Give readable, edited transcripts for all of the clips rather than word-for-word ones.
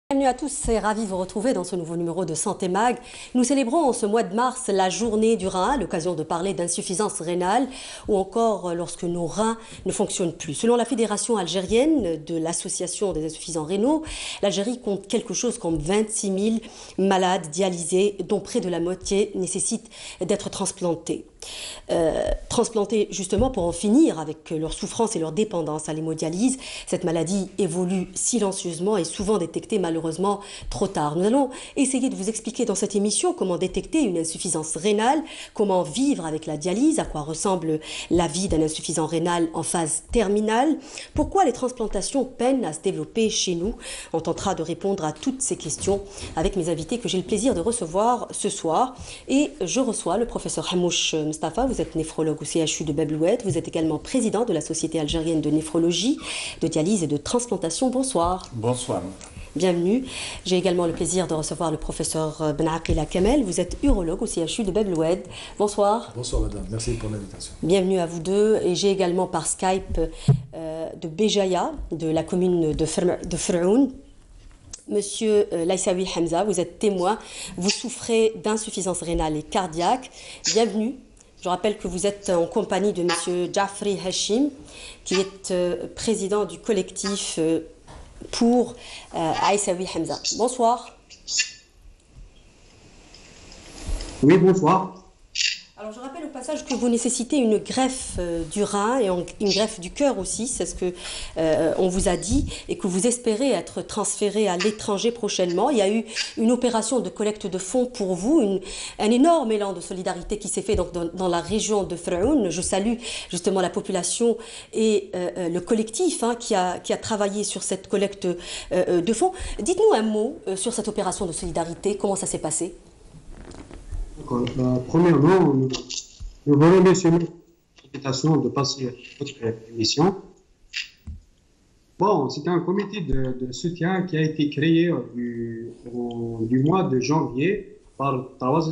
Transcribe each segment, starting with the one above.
Bienvenue à tous et ravi de vous retrouver dans ce nouveau numéro de Santé Mag. Nous célébrons en ce mois de mars la journée du rein, l'occasion de parler d'insuffisance rénale ou encore lorsque nos reins ne fonctionnent plus. Selon la Fédération algérienne de l'Association des insuffisants rénaux, l'Algérie compte quelque chose comme 26 000 malades dialysés dont près de la moitié nécessitent d'être transplantés. Transplantés justement pour en finir avec leur souffrance et leur dépendance à l'hémodialyse. Cette maladie évolue silencieusement et souvent détectée malheureusement trop tard. Nous allons essayer de vous expliquer dans cette émission comment détecter une insuffisance rénale, comment vivre avec la dialyse, à quoi ressemble la vie d'un insuffisant rénal en phase terminale, pourquoi les transplantations peinent à se développer chez nous. On tentera de répondre à toutes ces questions avec mes invités que j'ai le plaisir de recevoir ce soir. Et je reçois le professeur Hamouch Mustafa, vous êtes néphrologue au CHU de Bab el-Oued, vous êtes également président de la Société algérienne de néphrologie, de dialyse et de transplantation. Bonsoir. Bonsoir. Bienvenue. J'ai également le plaisir de recevoir le professeur Benaqila Kamel, vous êtes urologue au CHU de Bab el-Oued. Bonsoir. Bonsoir madame, merci pour l'invitation. Bienvenue à vous deux. Et j'ai également par Skype de Béjaïa, de la commune de Fr'oun, Monsieur Laïsaoui Hamza, vous êtes témoin, vous souffrez d'insuffisance rénale et cardiaque. Bienvenue. Je rappelle que vous êtes en compagnie de Monsieur Jafri Hashim, qui est président du collectif pour Laïsaoui Hamza. Bonsoir. Oui, bonsoir. Alors je rappelle au passage que vous nécessitez une greffe du rein et une greffe du cœur aussi, c'est ce que on vous a dit, et que vous espérez être transféré à l'étranger prochainement. Il y a eu une opération de collecte de fonds pour vous, un énorme élan de solidarité qui s'est fait dans la région de Fr'oun. Je salue justement la population et le collectif qui a travaillé sur cette collecte de fonds. Dites-nous un mot sur cette opération de solidarité, comment ça s'est passé? Premièrement, nous vous remercions de l'invitation de passer votre émission. Bon, c'est un comité de soutien qui a été créé du mois de janvier par 3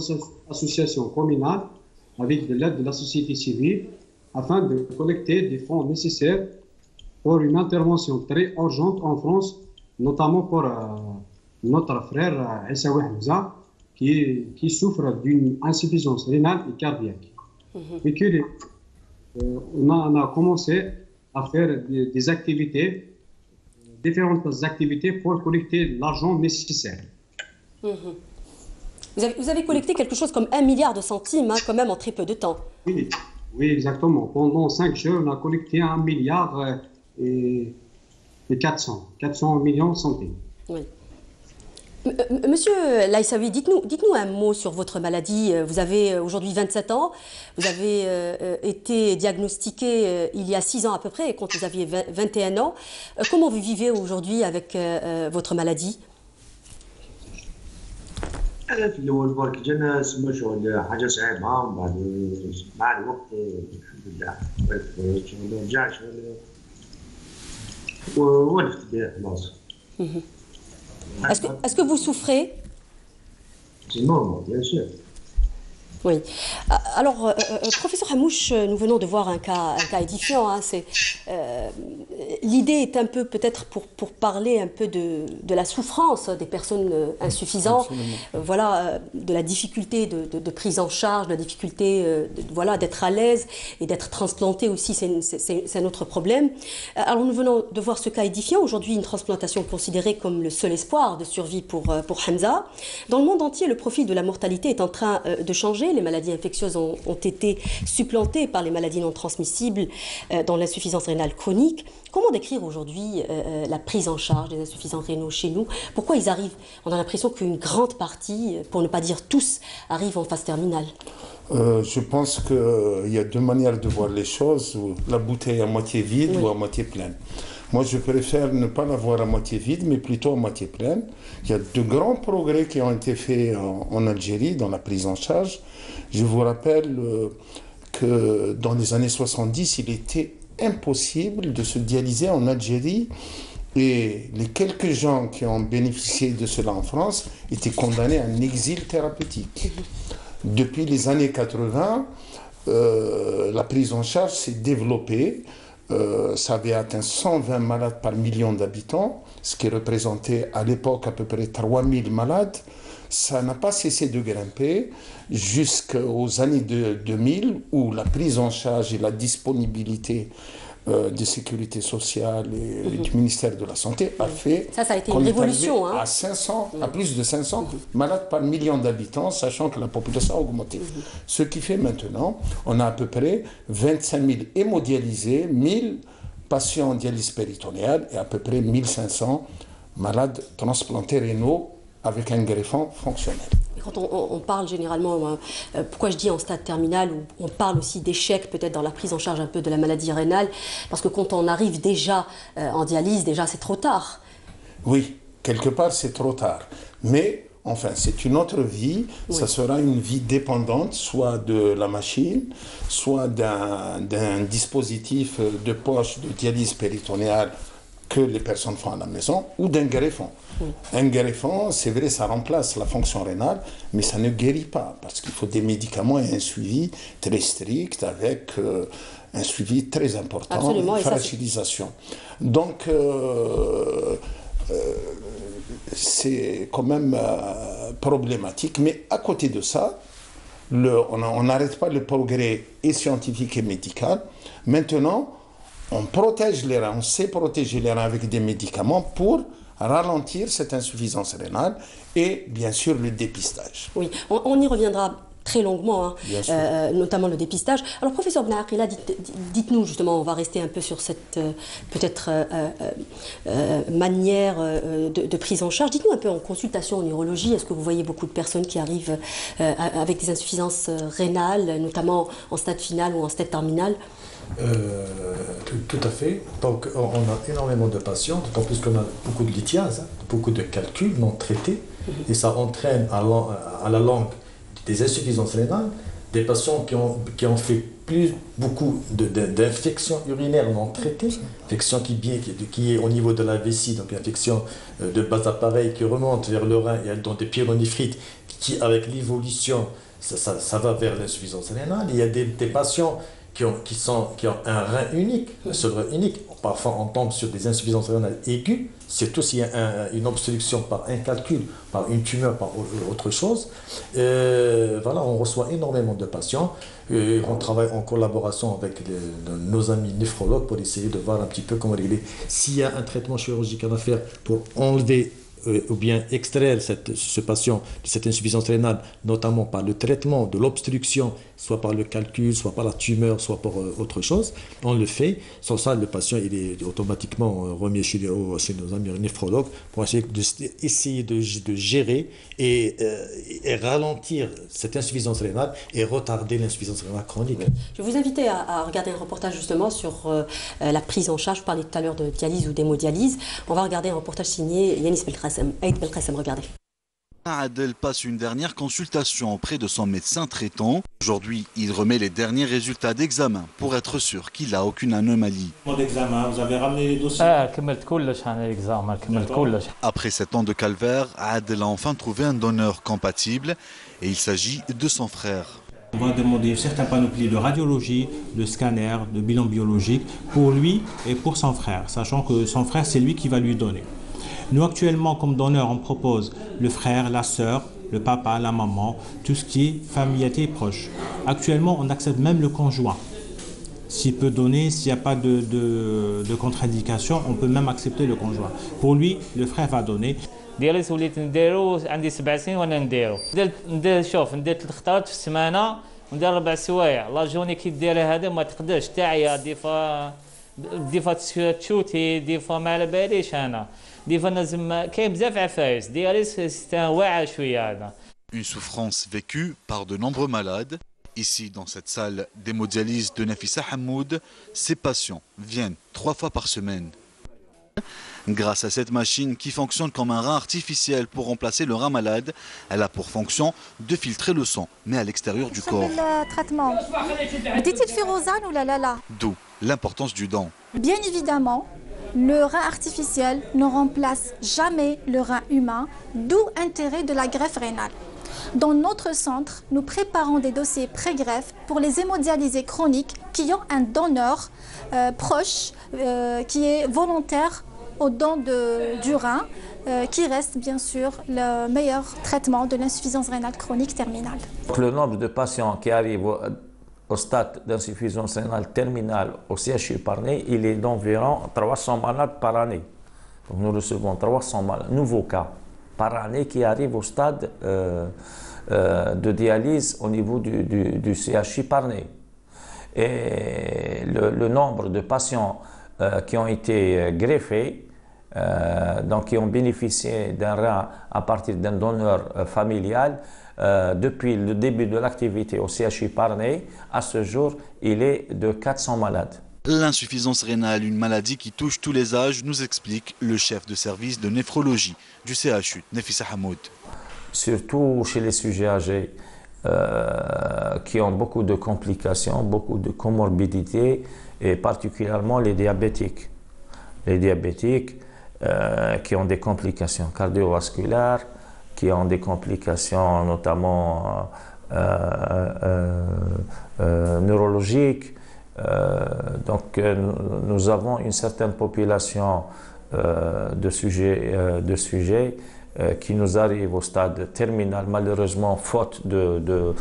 associations communales avec de l'aide de la société civile afin de collecter des fonds nécessaires pour une intervention très urgente en France, notamment pour notre frère Laïsaoui Hamza, qui souffre d'une insuffisance rénale et cardiaque. Et on a commencé à faire des activités, différentes activités pour collecter l'argent nécessaire. Vous avez collecté quelque chose comme 1 milliard de centimes, quand même en très peu de temps. Oui, exactement. Pendant 5 jours, on a collecté 1 milliard et 400 millions de centimes. Oui. Monsieur Laïsaoui, dites-nous un mot sur votre maladie. Vous avez aujourd'hui 27 ans, vous avez été diagnostiqué il y a 6 ans à peu près, quand vous aviez 21 ans. Comment vous vivez aujourd'hui avec votre maladie? أنا في الأول برك جانا سما شغل حاجة صعيبة ومن بعد مع الوقت الحمد لله شغل رجع شغل وولفت به خلاص. Est-ce que vous souffrez? C'est normal, bien sûr. Oui. Alors, professeur Hamouch, nous venons de voir un cas édifiant. L'idée est un peu peut-être pour parler un peu de la souffrance des personnes insuffisantes, voilà, de la difficulté de prise en charge, de la difficulté voilà, d'être à l'aise et d'être transplanté aussi, c'est un autre problème. Alors, nous venons de voir ce cas édifiant. Aujourd'hui, une transplantation considérée comme le seul espoir de survie pour Hamza. Dans le monde entier, le profil de la mortalité est en train de changer. Les maladies infectieuses ont été supplantées par les maladies non transmissibles dans l'insuffisance rénale chronique. Comment décrire aujourd'hui la prise en charge des insuffisants rénaux chez nous? Pourquoi ils arrivent? On a l'impression qu'une grande partie, pour ne pas dire tous, arrivent en phase terminale. Je pense qu'il y a 2 manières de voir les choses, la bouteille à moitié vide ou à moitié pleine. Moi, je préfère ne pas la voir à moitié vide, mais plutôt à moitié pleine. Il y a de grands progrès qui ont été faits en Algérie dans la prise en charge. Je vous rappelle que dans les années 70, il était impossible de se dialyser en Algérie et les quelques gens qui ont bénéficié de cela en France étaient condamnés à un exil thérapeutique. Depuis les années 80, la prise en charge s'est développée ça avait atteint 120 malades par million d'habitants, ce qui représentait à l'époque à peu près 3000 malades. Ça n'a pas cessé de grimper jusqu'aux années 2000 où la prise en charge et la disponibilité de sécurité sociale et du ministère de la Santé a fait ça a été une révolution, hein. à plus de 500 malades par million d'habitants, sachant que la population a augmenté. Ce qui fait maintenant, on a à peu près 25 000 hémodialysés, 1000 patients en dialyse péritonéale et à peu près 1500 malades transplantés rénaux avec un greffon fonctionnel. Quand on parle généralement, pourquoi je dis en stade terminal, on parle aussi d'échec peut-être dans la prise en charge un peu de la maladie rénale, parce que quand on arrive déjà en dialyse, déjà c'est trop tard. Oui, quelque part c'est trop tard. Mais enfin, c'est une autre vie, oui. Ça sera une vie dépendante, soit de la machine, soit d'un dispositif de poche de dialyse péritonéale que les personnes font à la maison, ou d'un greffon. Oui. Un greffon, c'est vrai, ça remplace la fonction rénale, mais ça ne guérit pas, parce qu'il faut des médicaments et un suivi très strict, avec un suivi très important, absolument, une fragilisation. Donc, c'est quand même problématique, mais à côté de ça, on n'arrête pas le progrès et scientifique et médical. Maintenant, on protège les reins, on sait protéger les reins avec des médicaments pour ralentir cette insuffisance rénale et bien sûr le dépistage. Oui, on y reviendra très longuement, hein, notamment le dépistage. Alors professeur Ben Akrila, dites-nous justement, on va rester un peu sur cette peut-être manière de prise en charge. Dites-nous un peu en consultation en neurologie, est-ce que vous voyez beaucoup de personnes qui arrivent avec des insuffisances rénales, notamment en stade final ou en stade terminal? Tout à fait. Donc on a énormément de patients, d'autant plus qu'on a beaucoup de lithiase, beaucoup de calculs non traités, et ça entraîne à la longue des insuffisances rénales, des patients qui ont fait beaucoup d'infections urinaires non traitées, infection qui est au niveau de la vessie, donc infection de bas appareil qui remonte vers le rein et dans des pyélonéphrite qui, avec l'évolution, ça va vers l'insuffisance rénale. Il y a des patients qui ont un rein unique, un seul rein unique. Parfois, on tombe sur des insuffisances rénales aiguës, surtout s'il y a une obstruction par un calcul, par une tumeur, par autre chose. Voilà, on reçoit énormément de patients. On travaille en collaboration avec nos amis néphrologues pour essayer de voir un petit peu comment régler. S'il y a un traitement chirurgical à faire pour enlever ou bien extraire ce patient de cette insuffisance rénale, notamment par le traitement de l'obstruction, soit par le calcul, soit par la tumeur, soit par autre chose, on le fait. Sans ça, le patient il est automatiquement remis chez nos amis néphrologues pour essayer de gérer et ralentir cette insuffisance rénale et retarder l'insuffisance rénale chronique. Je vais vous inviter à regarder un reportage justement sur la prise en charge. Je parlais tout à l'heure de dialyse ou d'hémodialyse. On va regarder un reportage signé Yanis Belkacem. Aïd Belkacem, regardez. Adel passe une dernière consultation auprès de son médecin traitant. Aujourd'hui, il remet les derniers résultats d'examen pour être sûr qu'il n'a aucune anomalie. D'examen, vous avez ramené les dossiers? Après 7 ans de calvaire, Adel a enfin trouvé un donneur compatible et il s'agit de son frère. On va demander certains panoplies de radiologie, de scanner, de bilan biologique pour lui et pour son frère, sachant que son frère, c'est lui qui va lui donner. Nous, actuellement, comme donneur, on propose le frère, la sœur, le papa, la maman, tout ce qui est familialité proche. Actuellement, on accepte même le conjoint. S'il peut donner, s'il n'y a pas de contre-indication, on peut même accepter le conjoint. Pour lui, le frère va donner. دياليس وليت نديرو عندي 7 سنين وانا نديرو شوف ندير 3 خطرات في السمانه وندير 4 سوايع لا جوني كي ديرها هذا ما تقدرش تعيا ديفا تشوتي ديفا ما على باليش انا ديفا لازم كاين بزاف عفايس دياليس سيستان واعر شويه هذا. Une souffrance vécue par de nombreux malades. Ici, dans cette salle d'hémodialyse de Nafissa Hamoud, ces patients viennent 3 fois par semaine. Grâce à cette machine qui fonctionne comme un rein artificiel pour remplacer le rein malade, elle a pour fonction de filtrer le sang, mais à l'extérieur du corps. D'où l'importance du don. Bien évidemment, le rein artificiel ne remplace jamais le rein humain, d'où l'intérêt de la greffe rénale. Dans notre centre, nous préparons des dossiers pré-greffe pour les hémodialysés chroniques qui ont un donneur proche qui est volontaire au don du rein, qui reste bien sûr le meilleur traitement de l'insuffisance rénale chronique terminale. Le nombre de patients qui arrivent au stade d'insuffisance rénale terminale au CHU Parnay, il est d'environ 300 malades par année. Donc nous recevons 300 nouveaux cas par année qui arrivent au stade de dialyse au niveau du CHU Parnay. Et le nombre de patients qui ont été greffés, donc qui ont bénéficié d'un rein à partir d'un donneur familial, depuis le début de l'activité au CHU Parnay, à ce jour, il est de 400 malades. L'insuffisance rénale, une maladie qui touche tous les âges, nous explique le chef de service de néphrologie du CHU, Nafissa Hamoud. Surtout chez les sujets âgés qui ont beaucoup de complications, beaucoup de comorbidités, et particulièrement les diabétiques. Les diabétiques qui ont des complications cardiovasculaires, qui ont des complications notamment neurologiques. Donc nous avons une certaine population de sujets qui nous arrivent au stade terminal, malheureusement, faute de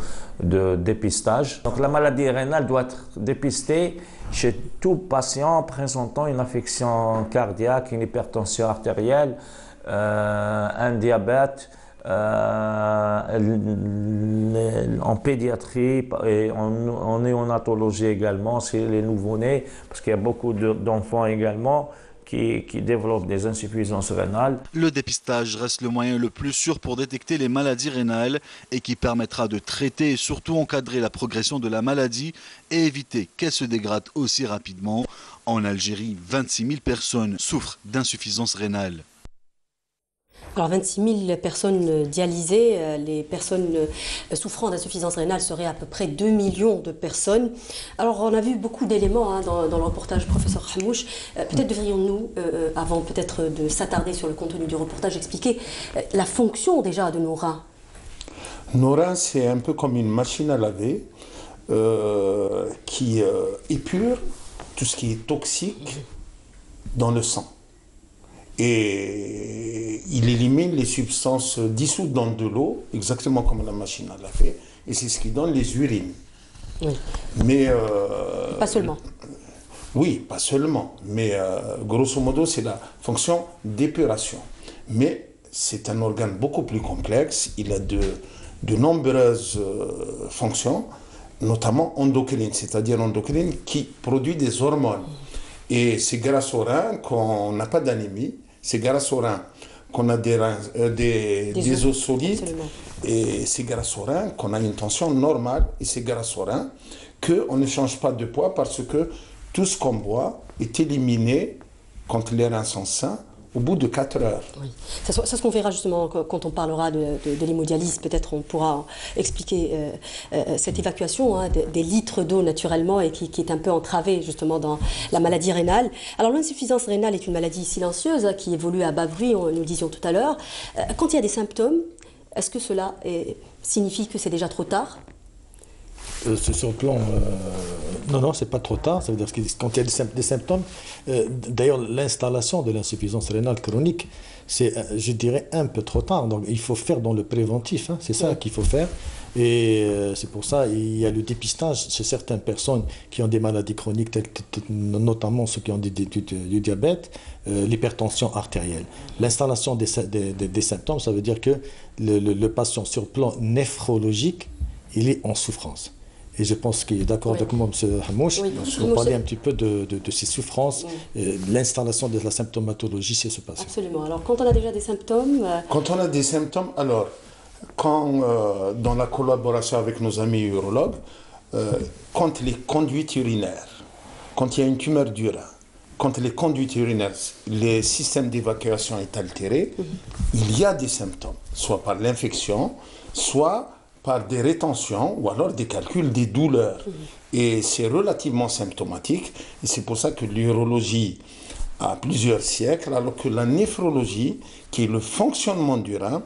dépistage. Donc la maladie rénale doit être dépistée chez tout patient présentant une affection cardiaque, une hypertension artérielle, un diabète, en pédiatrie et en néonatologie également, c'est les nouveau-nés, parce qu'il y a beaucoup d'enfants également qui développent des insuffisances rénales. Le dépistage reste le moyen le plus sûr pour détecter les maladies rénales et qui permettra de traiter et surtout encadrer la progression de la maladie et éviter qu'elle se dégrade aussi rapidement. En Algérie, 26 000 personnes souffrent d'insuffisance rénale. Alors 26 000 personnes dialysées, les personnes souffrant d'insuffisance rénale seraient à peu près 2 millions de personnes. Alors on a vu beaucoup d'éléments dans le reportage, professeur Hamouche. Peut-être devrions-nous, avant peut-être de s'attarder sur le contenu du reportage, expliquer la fonction déjà de nos reins. Nos reins, c'est un peu comme une machine à laver qui épure tout ce qui est toxique dans le sang. Et il élimine les substances dissoutes dans de l'eau, exactement comme la machine à laver, et c'est ce qui donne les urines. Oui. Mais pas seulement. Oui, pas seulement, mais grosso modo, c'est la fonction d'épuration. Mais c'est un organe beaucoup plus complexe, il a de nombreuses fonctions, notamment endocrines, c'est-à-dire endocrines qui produit des hormones. Et c'est grâce aux reins qu'on n'a pas d'anémie, c'est grâce aux reins qu'on a des os solides, absolument. Et c'est grâce aux reins qu'on a une tension normale, et c'est grâce aux reins qu'on ne change pas de poids parce que tout ce qu'on boit est éliminé quand les reins sont sains au bout de 4 heures. Oui. C'est ce qu'on verra justement quand on parlera de l'hémodialyse. Peut-être on pourra expliquer cette évacuation des litres d'eau naturellement et qui est un peu entravée justement dans la maladie rénale. Alors l'insuffisance rénale est une maladie silencieuse qui évolue à bas bruit, nous le disions tout à l'heure. Quand il y a des symptômes, est-ce que cela signifie que c'est déjà trop tard ? Sur le plan, non, c'est pas trop tard. Ça veut dire que quand il y a des symptômes, d'ailleurs l'installation de l'insuffisance rénale chronique, c'est, je dirais, un peu trop tard. Donc il faut faire dans le préventif, c'est ça qu'il faut faire. Et c'est pour ça il y a le dépistage chez certaines personnes qui ont des maladies chroniques, notamment ceux qui ont du diabète, l'hypertension artérielle. L'installation des symptômes, ça veut dire que le patient sur le plan néphrologique, il est en souffrance. Et je pense qu'il est d'accord avec moi, M. Hamouche, pour parler un petit peu de ces souffrances, l'installation de la symptomatologie, c'est ce passé. Absolument. Alors, quand on a déjà des symptômes... Quand on a des symptômes, alors, dans la collaboration avec nos amis urologues, quand les conduites urinaires, quand il y a une tumeur du rein, quand les conduites urinaires, les systèmes d'évacuation est altéré, il y a des symptômes, soit par l'infection, soit par des rétentions ou alors des calculs des douleurs. Et c'est relativement symptomatique. Et c'est pour ça que l'urologie a plusieurs siècles, alors que la néphrologie, qui est le fonctionnement du rein,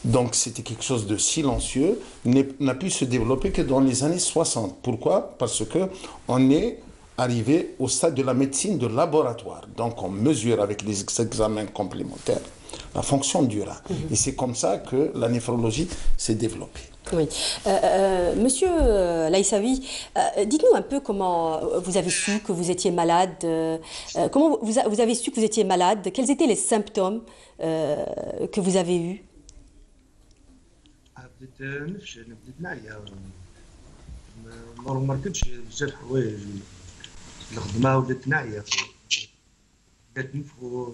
Donc c'était quelque chose de silencieux, n'a pu se développer que dans les années 60. Pourquoi? Parce qu'on est arrivé au stade de la médecine de laboratoire. Donc on mesure avec les examens complémentaires la fonction du rein. Et c'est comme ça que la néphrologie s'est développée. Oui. Monsieur Laïsaoui, dites-nous un peu comment vous avez su que vous étiez malade, comment vous avez su que vous étiez malade, quels étaient les symptômes que vous avez eus? بديت نعيا ما ركبتش بزاف حوايج الخدمه ولات نعيا بدات نفخو.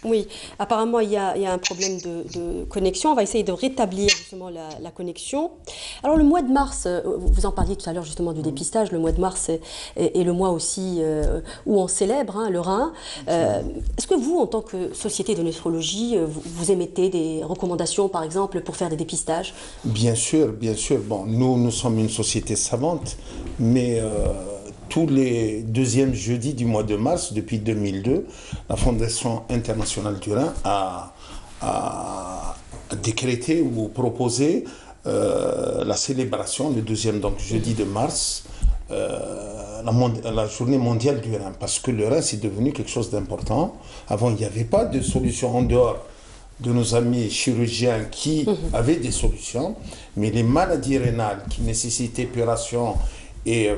Oui, apparemment il y a un problème de connexion. On va essayer de rétablir justement la connexion. Alors le mois de mars, vous en parliez tout à l'heure justement du dépistage, le mois de mars est le mois aussi où on célèbre le rein. Est-ce que vous, en tant que société de néphrologie, vous émettez des recommandations par exemple pour faire des dépistages? Bien sûr, bien sûr. Bon, nous sommes une société savante, mais tous les deuxièmes jeudis du mois de mars, depuis 2002, la Fondation internationale du rein a décrété ou proposé la célébration, le deuxième donc, jeudi de mars, la journée mondiale du rein. Parce que le rein, c'est devenu quelque chose d'important. Avant, il n'y avait pas de solution en dehors de nos amis chirurgiens qui avaient des solutions. Mais les maladies rénales qui nécessitaient épuration et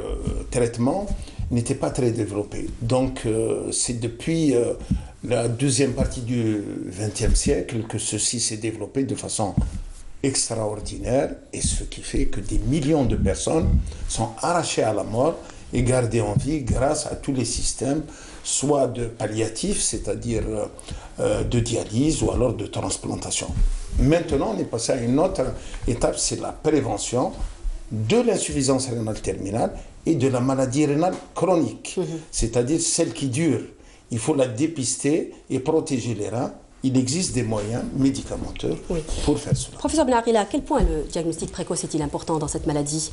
traitement n'était pas très développé. Donc c'est depuis la deuxième partie du XXe siècle que ceci s'est développé de façon extraordinaire, et ce qui fait que des millions de personnes sont arrachées à la mort et gardées en vie grâce à tous les systèmes, soit de palliatifs, c'est-à-dire de dialyse, ou alors de transplantation. Maintenant, on est passé à une autre étape, c'est la prévention de l'insuffisance rénale terminale et de la maladie rénale chronique, c'est-à-dire celle qui dure. Il faut la dépister et protéger les reins. Il existe des moyens médicamenteux pour faire cela. Professeur Benarila, à quel point le diagnostic précoce est-il important dans cette maladie?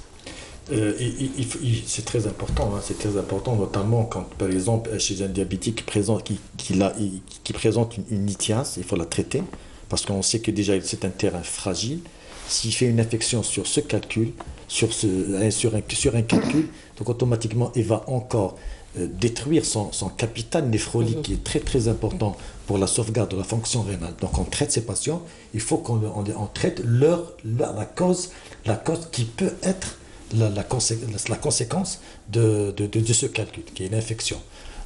C'est très important, c'est très important, notamment quand, par exemple, chez un diabétique qui présente une lithiase, il faut la traiter, parce qu'on sait que déjà c'est un terrain fragile. S'il fait une infection sur ce calcul, sur un calcul, donc automatiquement il va encore détruire son capital néphrolique qui est très très important pour la sauvegarde de la fonction rénale. Donc on traite ces patients, il faut qu'on traite la cause qui peut être la conséquence de ce calcul, qui est l'infection.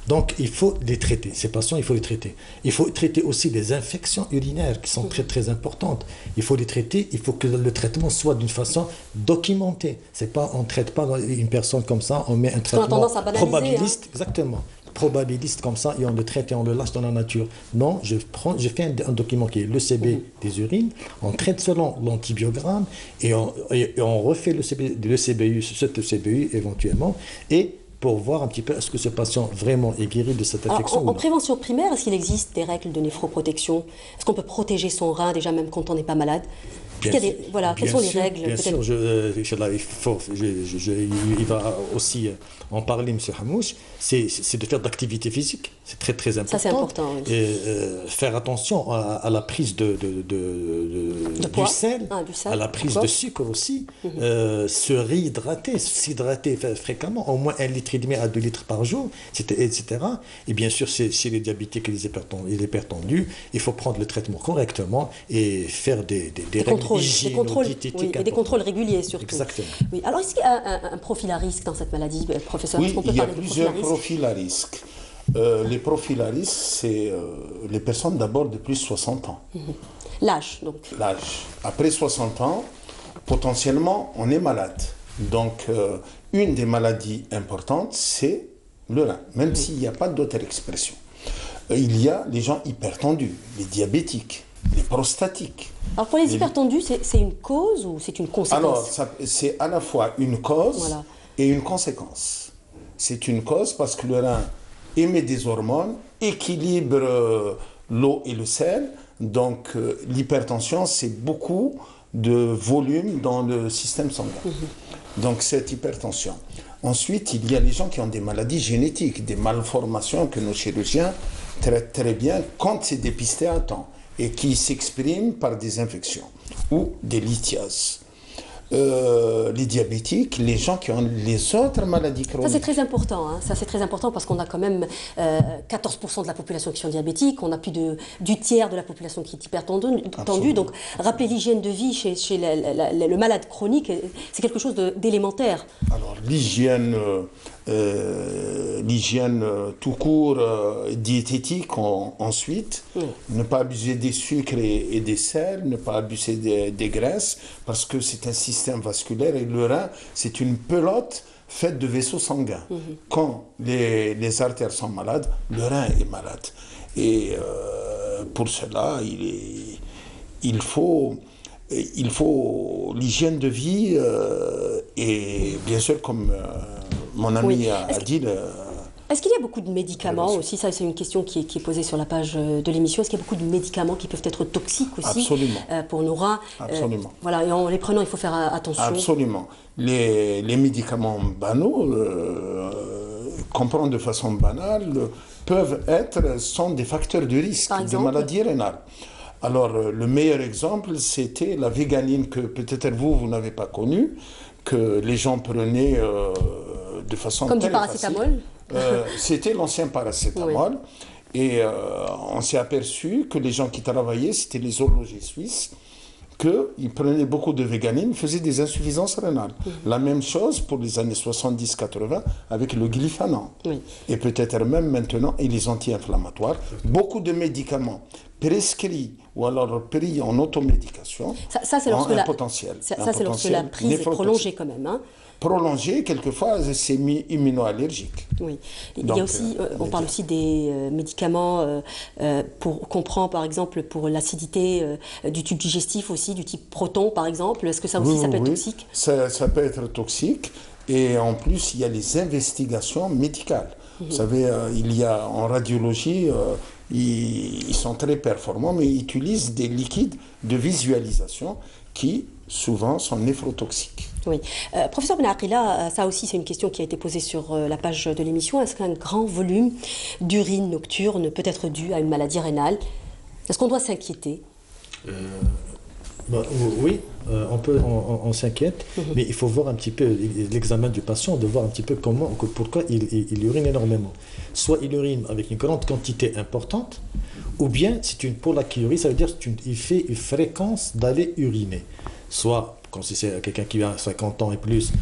Donc il faut les traiter, ces patients, il faut les traiter. Il faut traiter aussi les infections urinaires qui sont très très importantes. Il faut les traiter, il faut que le traitement soit d'une façon documentée. C'est pas, on ne traite pas une personne comme ça, on met un traitement probabiliste, exactement, probabiliste comme ça, et on le traite et on le lâche dans la nature. Non, je fais un document qui est l'ECB des urines, on traite selon l'antibiogramme et on refait le CBU, ce CBU éventuellement, et pour voir un petit peu est-ce que ce patient vraiment est guéri de cette infection. En prévention primaire, est-ce qu'il existe des règles de néphroprotection? Est-ce qu'on peut protéger son rein déjà même quand on n'est pas malade? Quelles sont les règles? Bien sûr, il va aussi en parler, M. Hamouche, c'est de faire de l'activité physique, c'est très très important. Ça c'est important, oui. Et faire attention à la prise du sel, à la prise de sucre aussi, se réhydrater, s'hydrater fréquemment, au moins 1,5 litre à 2 litres par jour, etc. Et bien sûr, chez les diabétiques et les hypertendus, il faut prendre le traitement correctement et faire des règles et des contrôles réguliers surtout. Exactement. Oui. Alors, est-ce qu'il y a un profil à risque dans cette maladie, professeur? Oui, il y a plusieurs profils à risque. Les profils à risque, c'est les personnes d'abord de plus de 60 ans. L'âge, donc. L'âge. Après 60 ans, potentiellement, on est malade. Donc, une des maladies importantes, c'est le rein, même s'il n'y a pas d'autre expression. Il y a les gens hypertendus, les diabétiques, les prostatiques. Alors pour les hypertendus, c'est une cause ou c'est une conséquence? Alors, c'est à la fois une cause et une conséquence. C'est une cause parce que le rein émet des hormones, équilibre l'eau et le sel. Donc l'hypertension, c'est beaucoup de volume dans le système sanguin. Donc cette hypertension. Ensuite, il y a les gens qui ont des maladies génétiques, des malformations que nos chirurgiens traite très bien quand c'est dépisté à temps et qui s'exprime par des infections ou des lithiases. Les diabétiques, les gens qui ont les autres maladies chroniques. Ça c'est très important, hein. Ça c'est très important parce qu'on a quand même 14% de la population qui sont diabétiques, on a plus du tiers de la population qui est hypertendue. Donc rappeler l'hygiène de vie chez le malade chronique, c'est quelque chose d'élémentaire. Alors l'hygiène tout court, diététique ensuite, ne pas abuser des sucres et des sels, ne pas abuser des graisses, parce que c'est un système vasculaire et le rein, c'est une pelote faite de vaisseaux sanguins. Quand les artères sont malades, le rein est malade. Et pour cela, il faut l'hygiène de vie et bien sûr, comme mon ami a dit... Est-ce qu'il y a beaucoup de médicaments aussi? Ça, c'est une question qui est posée sur la page de l'émission. Est-ce qu'il y a beaucoup de médicaments qui peuvent être toxiques aussi pour nos reins? Absolument. Voilà, et en les prenant, il faut faire attention. Absolument. Les médicaments banaux, qu'on prend de façon banale, sont des facteurs de risque de maladies rénales. Alors, le meilleur exemple, c'était la véganine que peut-être vous n'avez pas connue, que les gens prenaient de façon comme du paracétamol. C'était l'ancien paracétamol. Et on s'est aperçu que les gens qui travaillaient, c'était les horlogers suisses, qu'ils prenaient beaucoup de véganine, ils faisaient des insuffisances rénales. La même chose pour les années 70-80 avec le glyphanant. Et peut-être même maintenant, et les anti-inflammatoires. Beaucoup de médicaments prescrits ou alors pris en automédication ont un potentiel. Ça, c'est lorsque la prise est prolongée quand même. Hein. Prolongé, quelquefois, c'est immunoallergique. Oui. Il y a aussi, on parle aussi des médicaments qu'on prend, par exemple, pour l'acidité du tube digestif aussi, du type Proton, par exemple. Est-ce que ça aussi, ça peut être toxique? Ça peut être toxique. Et en plus, il y a les investigations médicales. Vous savez, il y a en radiologie, ils sont très performants, mais ils utilisent des liquides de visualisation qui, souvent, sont néphrotoxiques. Oui. Professeur Benaqila, ça aussi c'est une question qui a été posée sur la page de l'émission. Est-ce qu'un grand volume d'urine nocturne peut être dû à une maladie rénale? Est-ce qu'on doit s'inquiéter? Oui, on s'inquiète, mais il faut voir un petit peu l'examen du patient, de voir un petit peu pourquoi il urine énormément. Soit il urine avec une grande quantité importante, ou bien pour la kyurie, ça veut dire qu'il fait une fréquence d'aller uriner. Soit, quand c'est quelqu'un qui a 50 ans et plus,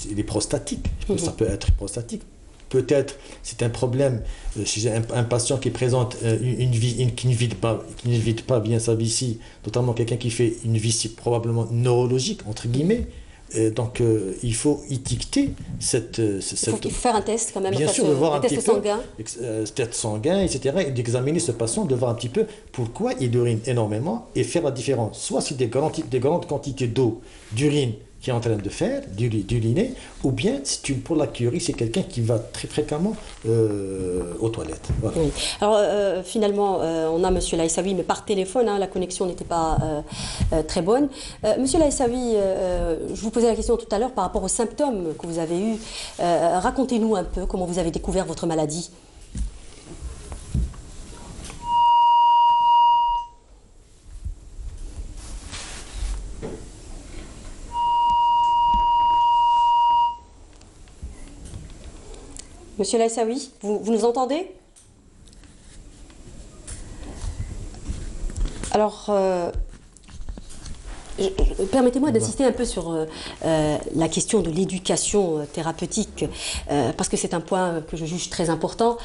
il est prostatique, ça peut être prostatique. Peut-être c'est un problème si j'ai un patient qui présente qui ne vide pas bien sa vessie, notamment quelqu'un qui fait une vessie probablement neurologique, entre guillemets. Donc il faut étiqueter cette... Il faut faire un test quand même, bien sûr, de voir un test sanguin. Test sanguin, etc. Et d'examiner ce patient, de voir un petit peu pourquoi il urine énormément et faire la différence. Soit c'est des grandes quantités d'eau, d'urine qui est en train de faire, d'uriner, ou bien pour la kyurie, c'est quelqu'un qui va très fréquemment aux toilettes. Voilà. Oui. Alors finalement, on a M. Laïsaoui, mais par téléphone, hein, la connexion n'était pas très bonne. M. Laïsaoui, je vous posais la question tout à l'heure par rapport aux symptômes que vous avez eus. Racontez-nous un peu comment vous avez découvert votre maladie. Monsieur Laïsaoui, vous nous entendez? Alors, permettez-moi d'insister un peu sur la question de l'éducation thérapeutique, parce que c'est un point que je juge très important.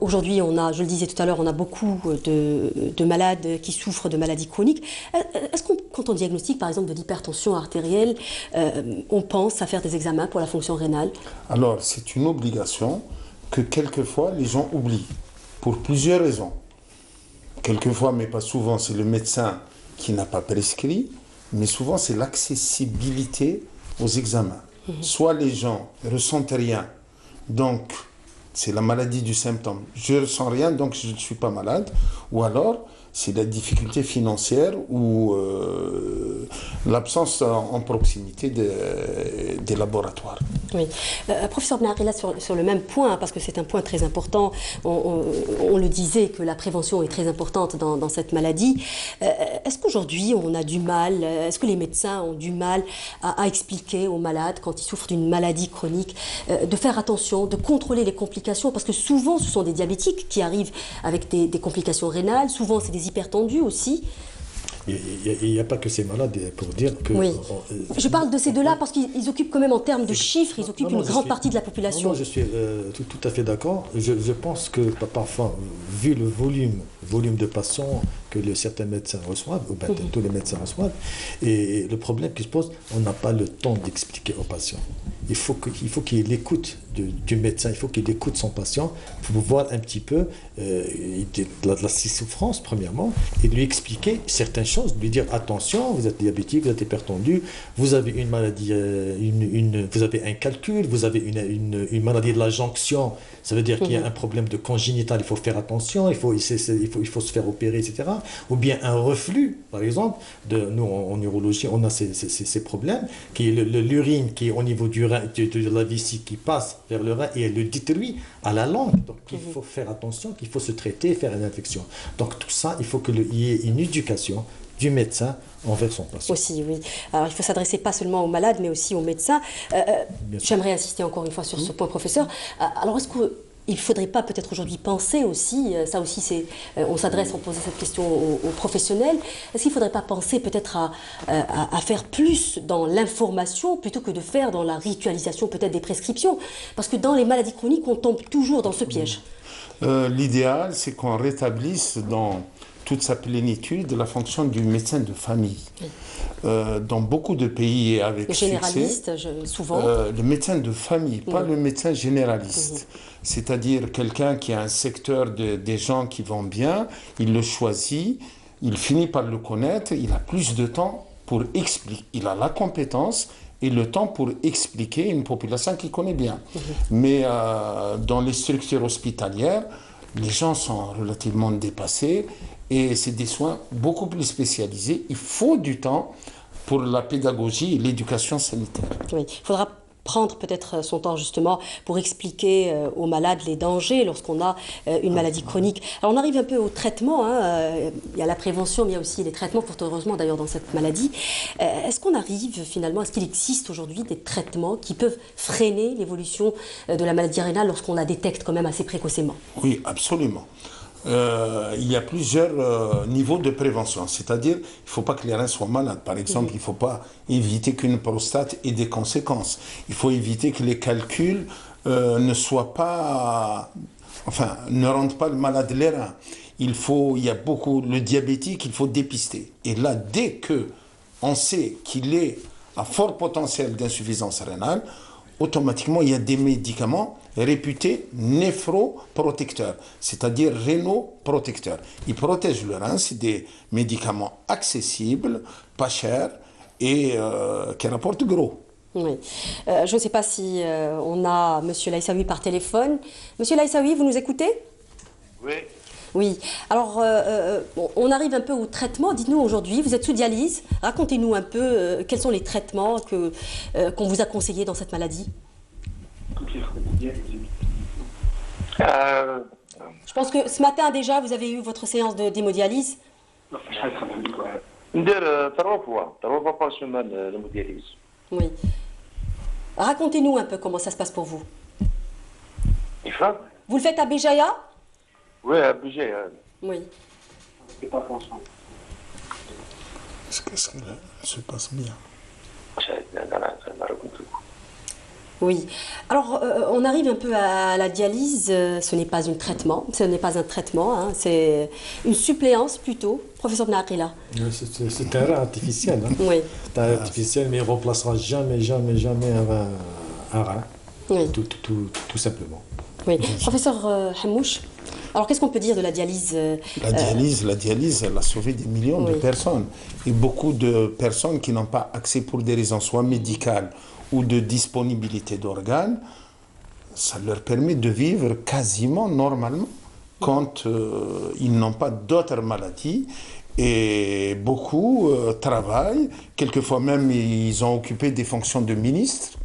Aujourd'hui, je le disais tout à l'heure, on a beaucoup de malades qui souffrent de maladies chroniques. Est-ce qu'on, quand on diagnostique par exemple de l'hypertension artérielle, on pense à faire des examens pour la fonction rénale? Alors, c'est une obligation que quelquefois les gens oublient, pour plusieurs raisons. Quelquefois, mais pas souvent, c'est le médecin qui n'a pas prescrit, mais souvent c'est l'accessibilité aux examens. Soit les gens ne ressentent rien, donc c'est la maladie du symptôme. Je ne ressens rien, donc je ne suis pas malade. Ou alors, c'est la difficulté financière ou l'absence en proximité des laboratoires. Oui. Professeur Benarila, sur le même point, parce que c'est un point très important, on le disait que la prévention est très importante dans cette maladie. Est-ce qu'aujourd'hui on a du mal, est-ce que les médecins ont du mal à expliquer aux malades quand ils souffrent d'une maladie chronique de faire attention, de contrôler les complications, parce que souvent ce sont des diabétiques qui arrivent avec des complications rénales, souvent c'est des hypertendus aussi. Il n'y a pas que ces malades pour dire que... Oui. Je parle de ces deux-là parce qu'ils occupent quand même en termes de chiffres, ils occupent une grande partie de la population. Non, je suis tout à fait d'accord. Je pense que parfois, vu le volume de patients que certains médecins reçoivent, ou bien tous les médecins reçoivent, et le problème qui se pose, on n'a pas le temps d'expliquer aux patients. Il faut qu'il ait l'écoute du médecin, il faut qu'il écoute son patient pour voir un petit peu ses souffrances, premièrement, et lui expliquer certaines choses, lui dire attention, vous êtes diabétique, vous êtes hypertendu, vous avez une maladie, vous avez un calcul, vous avez une maladie de la jonction, ça veut dire qu'il y a un problème de congénital, il faut faire attention, il faut se faire opérer, etc. Ou bien un reflux, par exemple, nous en neurologie, on a ces problèmes, qui est l'urine qui est au niveau du rein, de la vessie qui passe vers le rein et elle le détruit à la langue. Donc il faut faire attention, qu'il faut se traiter, faire une infection. Donc tout ça, il faut qu'il y ait une éducation du médecin envers son patient. Aussi, oui. Alors il faut s'adresser pas seulement aux malades, mais aussi aux médecins. J'aimerais insister encore une fois sur ce point, professeur. Alors est-ce que il ne faudrait pas peut-être aujourd'hui penser aussi, ça aussi c'est, on s'adresse, on pose cette question aux professionnels, est-ce qu'il ne faudrait pas penser peut-être à faire plus dans l'information plutôt que de faire dans la ritualisation peut-être des prescriptions? Parce que dans les maladies chroniques, on tombe toujours dans ce piège. L'idéal, c'est qu'on rétablisse dans toute sa plénitude la fonction du médecin de famille. Dans beaucoup de pays et avec succès, généraliste, souvent. Le médecin de famille, pas le médecin généraliste. C'est-à-dire quelqu'un qui a un secteur des gens qui vont bien, il le choisit, il finit par le connaître, il a plus de temps pour expliquer, il a la compétence et le temps pour expliquer une population qu'il connaît bien. Mais dans les structures hospitalières, les gens sont relativement dépassés et c'est des soins beaucoup plus spécialisés. Il faut du temps pour la pédagogie et l'éducation sanitaire. Oui, il faudra prendre peut-être son temps justement pour expliquer aux malades les dangers lorsqu'on a une maladie chronique. Alors on arrive un peu au traitement, il y a la prévention mais il y a aussi les traitements, fort heureusement d'ailleurs dans cette maladie. Est-ce qu'on arrive finalement, est-ce qu'il existe aujourd'hui des traitements qui peuvent freiner l'évolution de la maladie rénale lorsqu'on la détecte quand même assez précocement? Oui, absolument. Il y a plusieurs niveaux de prévention, c'est-à-dire il ne faut pas que les reins soient malades. Par exemple, il ne faut pas éviter qu'une prostate ait des conséquences. Il faut éviter que les calculs ne soient pas, ne rendent pas malade les reins. Il y a beaucoup, le diabétique, il faut dépister. Et là, dès que on sait qu'il est à fort potentiel d'insuffisance rénale, automatiquement, il y a des médicaments réputés néphroprotecteurs, c'est-à-dire rénoprotecteurs. Ils protègent le rein, c'est des médicaments accessibles, pas chers et qui rapportent gros. Oui. Je ne sais pas si on a M. Laïsaoui par téléphone. Monsieur Laïsaoui, vous nous écoutez? Oui. Oui. Alors, on arrive un peu au traitement. Dites-nous aujourd'hui, vous êtes sous dialyse. Racontez-nous un peu quels sont les traitements qu'on vous a conseillés dans cette maladie. Je pense que ce matin déjà, vous avez eu votre séance d'hémodialyse. trois fois par semaine l'hémodialyse. Oui. Racontez-nous un peu comment ça se passe pour vous. Vous le faites à Béjaïa? Oui, à Béjaïa. Oui. Est-ce que ça se passe bien? Oui. Alors, on arrive un peu à la dialyse. Ce n'est pas un traitement, hein, c'est une suppléance plutôt. Professeur Benarila. C'est un rein artificiel. Hein. Oui. C'est un rein artificiel, mais il ne remplacera jamais un rein. Oui. Tout simplement. Oui. Professeur Hamouche, alors qu'est-ce qu'on peut dire de la dialyse? La dialyse, elle a sauvé des millions de personnes. Et beaucoup de personnes qui n'ont pas accès pour des raisons soit médicales ou de disponibilité d'organes, ça leur permet de vivre quasiment normalement. quand ils n'ont pas d'autres maladies. Et beaucoup travaillent, quelquefois même ils ont occupé des fonctions de ministre,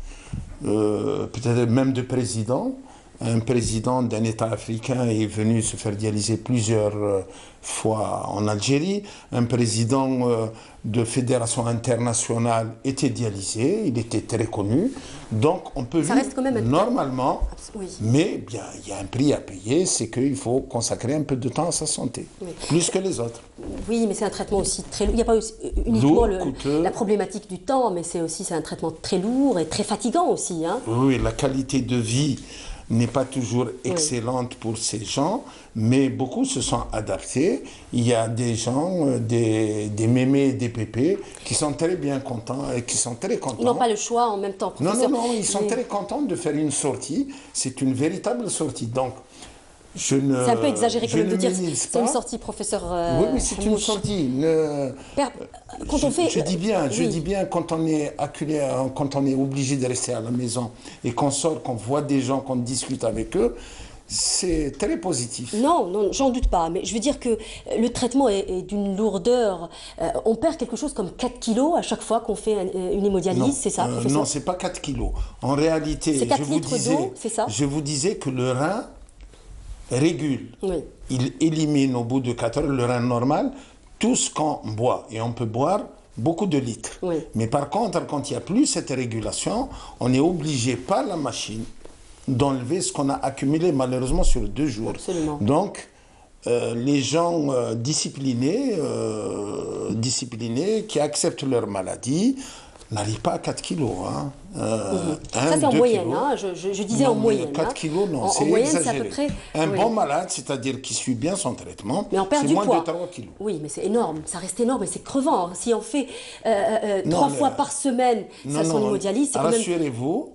peut-être même de président. Un président d'un État africain est venu se faire dialyser plusieurs fois en Algérie. Un président de fédération internationale était dialysé, il était très connu. Donc on peut vivre quand même normalement, oui. Mais bien, il y a un prix à payer, c'est qu'il faut consacrer un peu de temps à sa santé, plus que les autres. Oui, mais c'est un traitement aussi très lourd. Il n'y a pas uniquement la problématique du temps, mais c'est un traitement très lourd et très fatigant aussi. Hein. Oui, la qualité de vie n'est pas toujours excellente pour ces gens, mais beaucoup se sont adaptés. Il y a des gens, des mémés, des pépés, qui sont très bien contents et qui sont très contents. Ils n'ont pas le choix en même temps, professeur. Non, ils sont très contents de faire une sortie. C'est une véritable sortie. Donc, c'est un peu exagéré quand même de dire c'est une sortie, professeur. Oui, c'est une sortie. Quand on fait, je dis bien, quand on est acculé, quand on est obligé de rester à la maison et qu'on sort, qu'on voit des gens, qu'on discute avec eux, c'est très positif. Non, j'en doute pas. Mais je veux dire que le traitement est d'une lourdeur. On perd quelque chose comme 4 kilos à chaque fois qu'on fait une hémodialyse, c'est ça, professeur? Non, c'est pas 4 kilos. En réalité, je vous disais que le rein régule. Il élimine au bout de 4 heures, le rein normal, tout ce qu'on boit. Et on peut boire beaucoup de litres. Mais par contre, quand il n'y a plus cette régulation, on est obligé par la machine d'enlever ce qu'on a accumulé malheureusement sur 2 jours. Absolument. Donc, les gens disciplinés qui acceptent leur maladie n'arrivent pas à 4 kilos. Hein. Ça, c'est en moyenne. Hein. Je disais en moyenne. 4 kilos, non, c'est exagéré. À peu près, un bon malade, c'est-à-dire qui suit bien son traitement, c'est moins de 3 kilos. Oui, mais c'est énorme. Ça reste énorme et c'est crevant. Si on fait 3 fois par semaine son hémodialyse, c'est quand même... Rassurez-vous,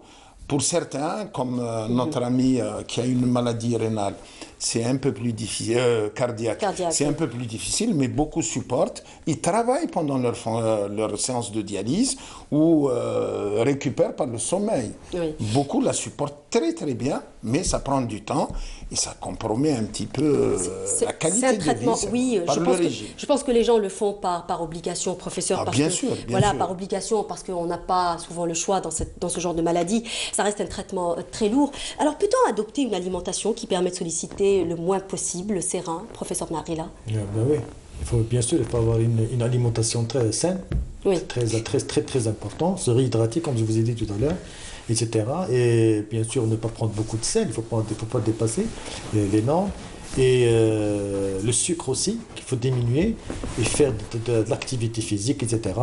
pour certains, comme notre ami qui a une maladie rénale, c'est un peu plus difficile, cardiaque. C'est un peu plus difficile, mais beaucoup supportent. Ils travaillent pendant leur séance de dialyse ou récupèrent par le sommeil. Beaucoup la supportent très très bien, mais ça prend du temps et ça compromet un petit peu la qualité de vie. Oui, je pense que les gens le font par obligation, professeur. Bien sûr. Par obligation, parce qu'on n'a pas souvent le choix dans ce genre de maladie. Ça reste un traitement très lourd. Alors peut-on adopter une alimentation qui permet de solliciter le moins possible ces reins, professeur Narila? Oui, bien sûr, il faut avoir une alimentation très saine, très important, se réhydrater comme je vous ai dit tout à l'heure, etc. Et bien sûr ne pas prendre beaucoup de sel, il ne faut pas dépasser les normes. Et le sucre aussi, qu'il faut diminuer et faire de l'activité physique, etc.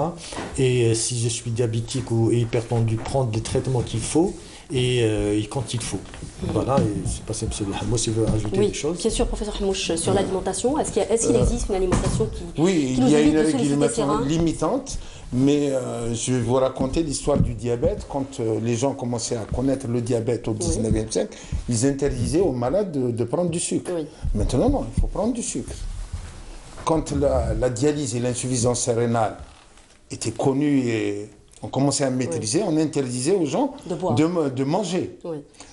Et si je suis diabétique ou hypertendu, prendre les traitements qu'il faut et quand il faut. Voilà, et c'est passé M. Hamouche, si veut ajouter des choses. Bien sûr, professeur Hamouche, sur l'alimentation, est-ce qu'il existe une alimentation qui il y a une réglementation limitante, mais je vais vous raconter l'histoire du diabète. Quand les gens commençaient à connaître le diabète au 19e siècle, ils interdisaient aux malades de prendre du sucre. Maintenant, non, il faut prendre du sucre. Quand la dialyse et l'insuffisance rénale étaient connues et on commençait à maîtriser, on interdisait aux gens de manger.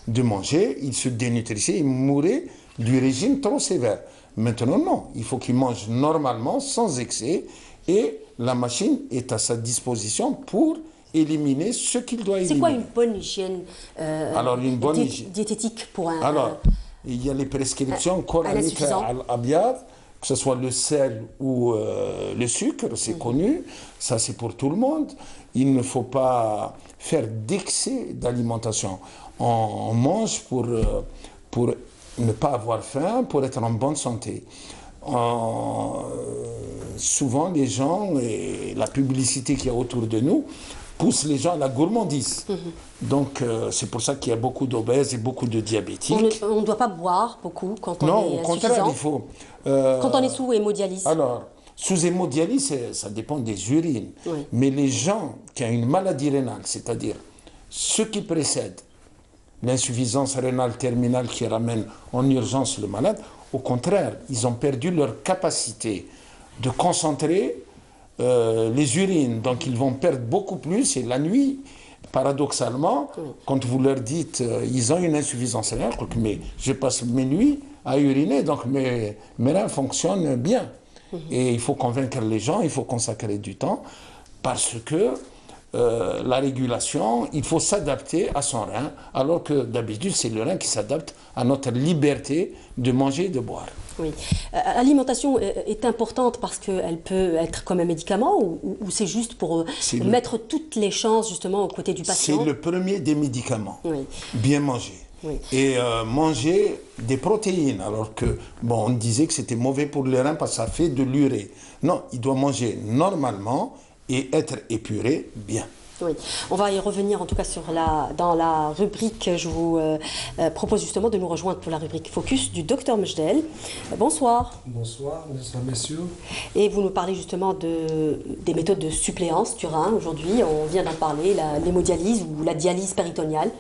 De manger, ils se dénutrissaient, ils mouraient du régime trop sévère. Maintenant, non, il faut qu'ils mangent normalement, sans excès, et la machine est à sa disposition pour éliminer ce qu'il doit éliminer. C'est quoi une bonne hygiène diététique pour un... Alors, il y a les prescriptions coraniques al-Abyad, que ce soit le sel ou le sucre, c'est connu, ça c'est pour tout le monde. Il ne faut pas faire d'excès d'alimentation. On mange pour ne pas avoir faim, pour être en bonne santé. Souvent, les gens et la publicité qu'il y a autour de nous poussent les gens à la gourmandise. Donc, c'est pour ça qu'il y a beaucoup d'obèses et beaucoup de diabétiques. On ne doit pas boire beaucoup quand on est Non, au contraire, il faut... quand on est sous hémodialyse. Alors, sous hémodialyse, ça dépend des urines. Mais les gens qui ont une maladie rénale, c'est-à-dire ce qui précède l'insuffisance rénale terminale qui ramène en urgence le malade, au contraire, ils ont perdu leur capacité de concentrer les urines. Donc, ils vont perdre beaucoup plus. Et la nuit, paradoxalement, quand vous leur dites ils ont une insuffisance rénale, mais je passe mes nuits à uriner, donc mes reins fonctionnent bien. Et il faut convaincre les gens, il faut consacrer du temps, parce que la régulation, il faut s'adapter à son rein, alors que d'habitude, c'est le rein qui s'adapte à notre liberté de manger et de boire. Oui. L'alimentation est importante parce qu'elle peut être comme un médicament ou c'est juste pour mettre toutes les chances justement aux côtés du patient? C'est le premier des médicaments. Oui. Bien manger. Oui. Et manger des protéines, alors que, bon, on disait que c'était mauvais pour les reins parce que ça fait de l'urée. Non, il doit manger normalement et être épuré bien. Oui, on va y revenir en tout cas dans la rubrique. Je vous propose justement de nous rejoindre pour la rubrique Focus du docteur Mejdel. Bonsoir. Bonsoir, messieurs. Et vous nous parlez justement des méthodes de suppléance du rein. Aujourd'hui, on vient d'en parler, l'hémodialyse ou la dialyse péritoniale.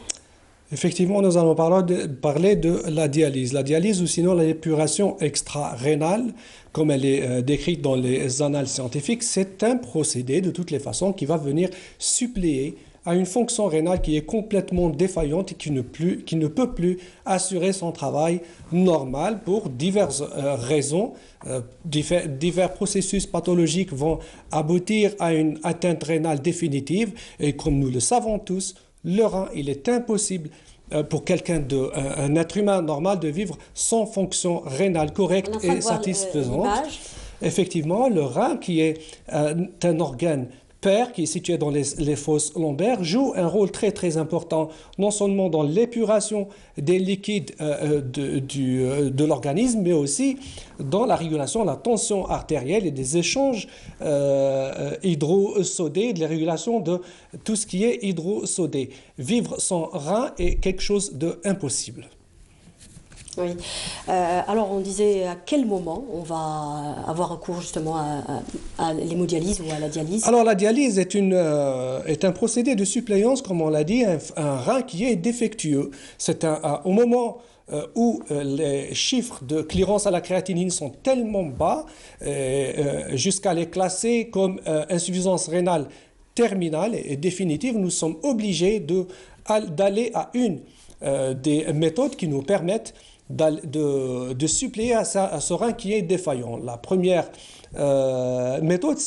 Effectivement, nous allons parler de la dialyse ou sinon l'épuration extra-rénale, comme elle est décrite dans les annales scientifiques. C'est un procédé de toutes les façons qui va venir suppléer à une fonction rénale qui est complètement défaillante et qui ne peut plus assurer son travail normal pour diverses raisons. Divers processus pathologiques vont aboutir à une atteinte rénale définitive et comme nous le savons tous, le rein, il est impossible pour un être humain normal de vivre sans fonction rénale correcte et satisfaisante. Effectivement, le rein, qui est un organe père, qui est situé dans les fosses lombaires, joue un rôle très très important, non seulement dans l'épuration des liquides de l'organisme, mais aussi dans la régulation de la tension artérielle et des échanges hydrosodés, de la régulation de tout ce qui est hydrosodé. Vivre sans rein est quelque chose d'impossible. Oui. Alors on disait à quel moment on va avoir recours justement à l'hémodialyse ou à la dialyse? Alors la dialyse est un procédé de suppléance, comme on l'a dit, un rein qui est défectueux. C'est au moment où les chiffres de clearance à la créatinine sont tellement bas, jusqu'à les classer comme insuffisance rénale terminale et définitive, nous sommes obligés d'aller à une des méthodes qui nous permettent de suppléer à ce rein qui est défaillant. La première méthode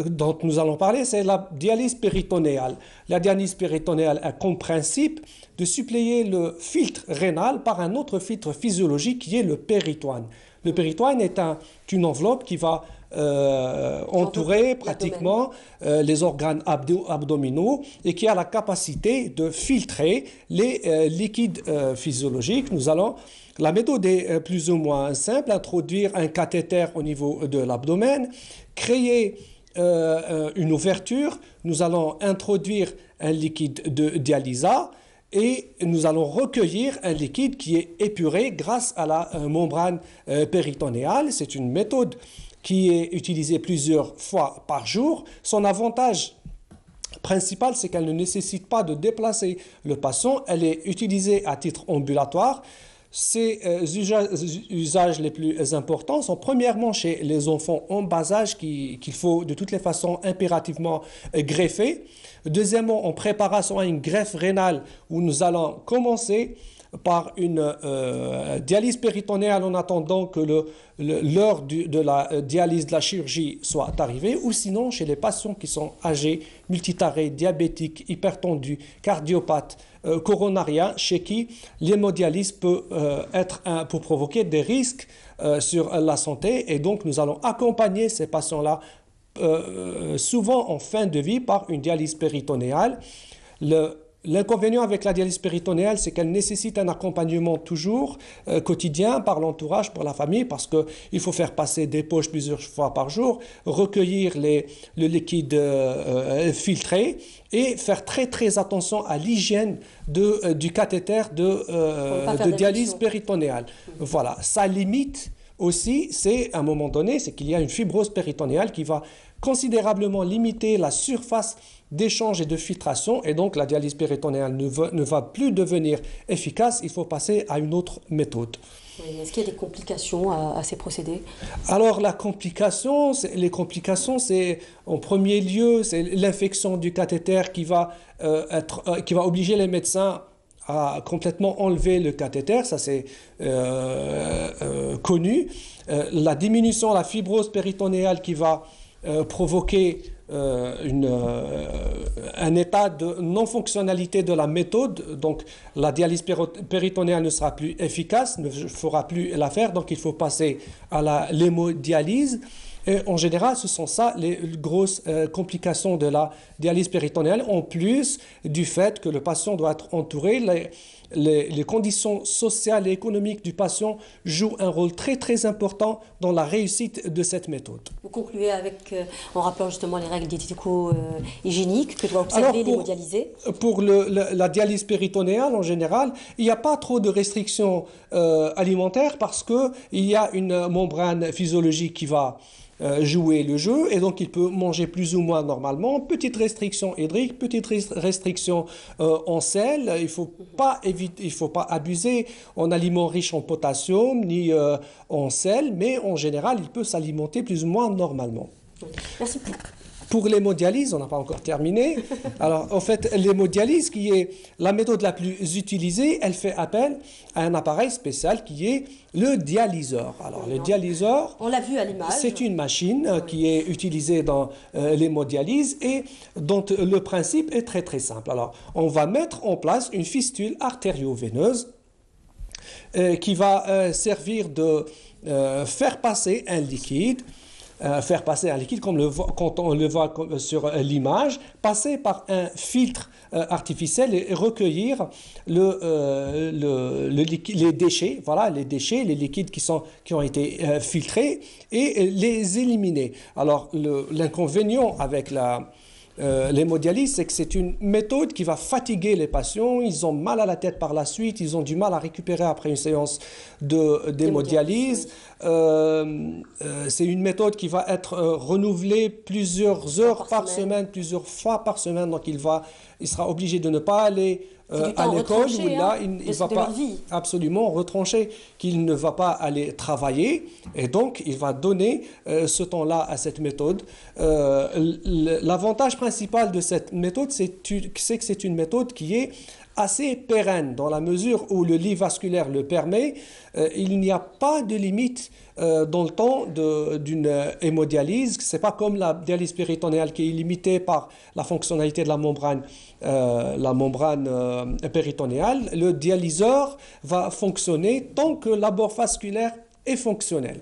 dont nous allons parler, c'est la dialyse péritonéale. La dialyse péritonéale a comme principe de suppléer le filtre rénal par un autre filtre physiologique qui est le péritoine. Le péritoine est une enveloppe qui va entourer pratiquement les organes abdominaux et qui a la capacité de filtrer les liquides physiologiques. La méthode est plus ou moins simple: introduire un cathéter au niveau de l'abdomen, créer une ouverture, nous allons introduire un liquide de dialysa et nous allons recueillir un liquide qui est épuré grâce à la membrane péritonéale. C'est une méthode qui est utilisée plusieurs fois par jour. Son avantage principal, c'est qu'elle ne nécessite pas de déplacer le patient. Elle est utilisée à titre ambulatoire. Ces usages les plus importants sont premièrement chez les enfants en bas âge qu'il faut de toutes les façons impérativement greffer. Deuxièmement, en préparation à une greffe rénale où nous allons commencer par une dialyse péritonéale en attendant que l'heure de la dialyse de la chirurgie soit arrivée, ou sinon chez les patients qui sont âgés, multitarés, diabétiques, hypertendus, cardiopathes, coronariens, chez qui l'hémodialyse peut pour provoquer des risques sur la santé, et donc nous allons accompagner ces patients-là souvent en fin de vie par une dialyse péritonéale. L'inconvénient avec la dialyse péritonéale, c'est qu'elle nécessite un accompagnement toujours quotidien par l'entourage, pour la famille, parce qu'il faut faire passer des poches plusieurs fois par jour, recueillir le liquide filtré et faire très très attention à l'hygiène du cathéter de dialyse péritonéale. Voilà, sa limite aussi, c'est à un moment donné, c'est qu'il y a une fibrose péritonéale qui va considérablement limiter la surface d'échange et de filtration, et donc la dialyse péritonéale ne va plus devenir efficace. Il faut passer à une autre méthode. Oui, est-ce qu'il y a des complications à ces procédés? Alors les complications, c'est en premier lieu, c'est l'infection du cathéter qui va obliger les médecins à complètement enlever le cathéter, ça c'est connu. La diminution, la fibrose péritonéale qui va provoquer un état de non-fonctionnalité de la méthode, donc la dialyse péritonéale ne sera plus efficace, ne fera plus l'affaire, donc il faut passer à l'hémodialyse. Et en général, ce sont ça les grosses complications de la dialyse péritonéale, en plus du fait que le patient doit être entouré. Les conditions sociales et économiques du patient jouent un rôle très très important dans la réussite de cette méthode. Vous concluez en rappelant justement les règles diétético-hygiéniques que doit observer l'hémodialysé. Pour la dialyse péritonéale en général, il n'y a pas trop de restrictions alimentaires parce qu'il y a une membrane physiologique qui va jouer le jeu et donc il peut manger plus ou moins normalement. Petite restriction hydrique, petite restriction en sel. Il faut pas abuser en aliments riches en potassium ni en sel, mais en général il peut s'alimenter plus ou moins normalement. Merci. Pour l'hémodialyse, on n'a pas encore terminé. Alors, en fait, l'hémodialyse, qui est la méthode la plus utilisée, elle fait appel à un appareil spécial qui est le dialyseur. Alors, le dialyseur, on l'a vu à l'image. C'est une machine qui est utilisée dans l'hémodialyse et dont le principe est très très simple. Alors, on va mettre en place une fistule artério-veineuse qui va servir de faire passer un liquide. Comme quand on le voit sur l'image, passer par un filtre artificiel et recueillir les déchets, voilà, les liquides qui ont été filtrés et les éliminer. Alors, l'inconvénient avec l'hémodialyse, c'est que c'est une méthode qui va fatiguer les patients, ils ont mal à la tête par la suite, ils ont du mal à récupérer après une séance d'hémodialyse. C'est une méthode qui va être renouvelée plusieurs heures par semaine, plusieurs fois par semaine, donc il sera obligé de ne pas aller à l'école où là, il va pas absolument retrancher, qu'il ne va pas aller travailler et donc il va donner ce temps-là à cette méthode. L'avantage principal de cette méthode, c'est que c'est une méthode qui est assez pérenne dans la mesure où le lit vasculaire le permet. Il n'y a pas de limite dans le temps d'une hémodialyse. Ce n'est pas comme la dialyse péritonéale qui est limitée par la fonctionnalité de la membrane péritonéale. Le dialyseur va fonctionner tant que l'abord vasculaire est fonctionnel.